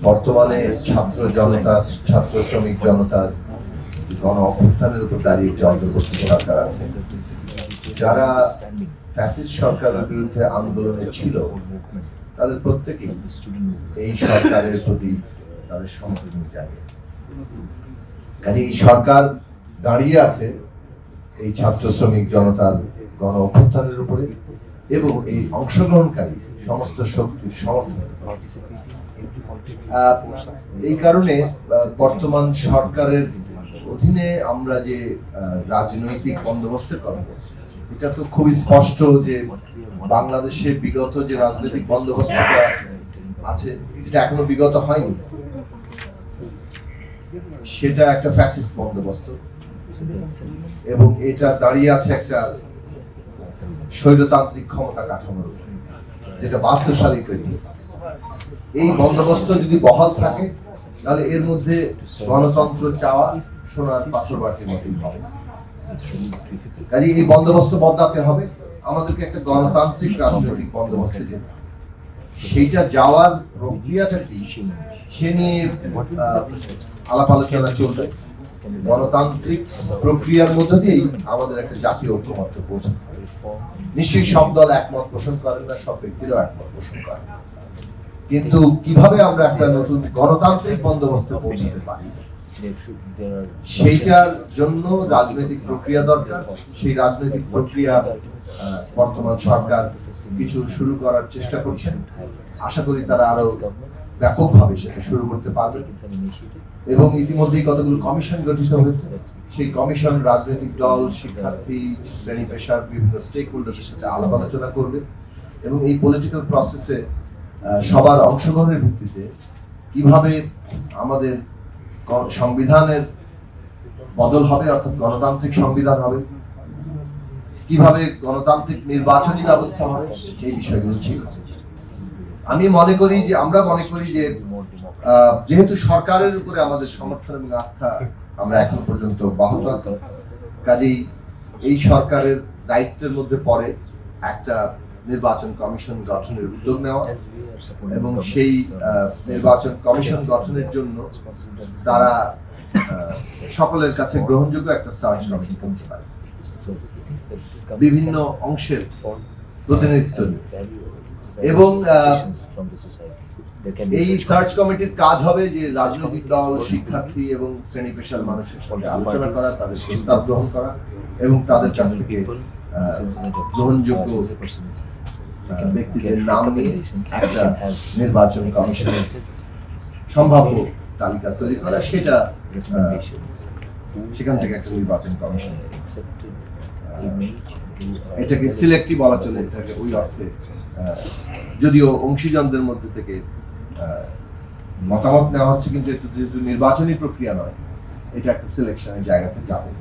বর্তমানে ছাত্র জনতা ছাত্র শ্রমিক জনতার গণ অভ্যুত্থানের উপর দাঁড়িয়ে একটি অন্তর্বর্তী সরকার আছে, যারা ফ্যাসিস্ট সরকারের বিরুদ্ধে আন্দোলনে ছিল তাদের প্রত্যেকেই এই সরকারের প্রতি তাদের সমর্থন জানিয়েছে। কাজে এই সরকার দাঁড়িয়ে আছে এই ছাত্র শ্রমিক জনতার গণ অভ্যুত্থানের উপরে এবং এই অংশগ্রহণকারী সমস্ত শক্তির সমর্থন। এই কারণে বর্তমান সরকারের অধীনে আমরা যে রাজনৈতিক বন্দোবস্তের কথা বলছি, এটা তো খুবই স্পষ্ট যে বাংলাদেশে বিগত যে রাজনৈতিক বন্দোবস্তটা আছে যেটা এখনো বিগত হয়নি, সেটা একটা ফ্যাসিস্ট বন্দোবস্ত এবং এটা দাঁড়িয়ে আছে একটা স্বৈরতান্ত্রিক ক্ষমতা কাঠামোর উপর, যেটা 72 সালে তৈরি হয়েছে। এই বন্দোবস্ত যদি বহাল থাকে তাহলে এর মধ্যে গণতন্ত্র চাওয়া সোনার পাথর বাটির মতোই হবে। কাজে এই বন্দোবস্ত বদলাতে হবে, আমাদেরকে একটা গণতান্ত্রিক রাজনৈতিক বন্দোবস্তে যেতে হবে। সেইটা যাওয়ার প্রক্রিয়াটা কি সে নিয়ে আলাপ আলোচনা চলবে। গণতান্ত্রিক প্রক্রিয়ার মধ্যে দিয়েই আমাদের একটা জাতীয় ঐক্যমত্যে পৌঁছাতে হবে। নিশ্চয়ই সব দল একমত পোষণ করেন না, সব ব্যক্তিরাও একমত পোষণ করেন, কিন্তু কিভাবে আমরা একটা নতুন গণতান্ত্রিক বন্দোবস্তে পৌঁছাতে পারি সেইটার জন্য রাজনৈতিক প্রক্রিয়া দরকার। সেই রাজনৈতিক প্রক্রিয়া বর্তমান সরকার কিছু শুরু করার চেষ্টা করছেন। আশা করি তারা আরো ব্যাপকভাবে সেটা শুরু করতে পারবে এবং ইতিমধ্যেই কতগুলো কমিশন গঠিত হয়েছে। সেই কমিশন রাজনৈতিক দল, শিক্ষার্থী, শ্রেণী পেশার বিভিন্ন স্টেক হোল্ডারদের সাথে আলাপ আলোচনা করবে এবং এই পলিটিক্যাল প্রসেসে সবার অংশগ্রহণের ভিত্তিতে কিভাবে আমাদের সংবিধানের বদল হবে, অর্থাৎ গণতান্ত্রিক সংবিধান হবে, কিভাবে গণতান্ত্রিক নির্বাচনী ব্যবস্থা হবে, এই বিষয়গুলো ঠিক হবে। আমি মনে করি যে আমরা মনে করি যে যেহেতু সরকারের উপরে আমাদের সমর্থন এবং আস্থা আমরা এখন পর্যন্ত বাহুত আছে, কাজেই এই সরকারের দায়িত্বের মধ্যে পড়ে একটা নির্বাচন কমিশন গঠনের উদ্যোগ নেওয়া এবং সেই নির্বাচন কমিশন গঠনের জন্য তারা সকলের কাছে গ্রহণযোগ্য একটা সার্চ কমিটি করতে পারে, বিভিন্ন অংশের প্রতিনিধিত্ব এবং এই সার্চ কমিটির কাজ হবে যে রাজনৈতিক দল, শিক্ষার্থী এবং শ্রেণী পেশার মানুষের সঙ্গে আলোচনা করা, তাদের প্রস্তাব গ্রহণ করা এবং তাদের কাছ থেকে গ্রহণযোগ্য ব্যক্তিদের নাম নিয়ে একটা নির্বাচন কমিশনের সম্ভাব্য তালিকা তৈরি করা, সেটা সেখান থেকে একটা নির্বাচন কমিশন এটাকে সিলেক্টিভ বলা চলে, এটাকে ওই অর্থে যদিও অংশীজনদের মধ্যে থেকে মতামত নেওয়া হচ্ছে, কিন্তু যেহেতু নির্বাচনী প্রক্রিয়া নয়, এটা একটা সিলেকশনের জায়গাতে যাবে।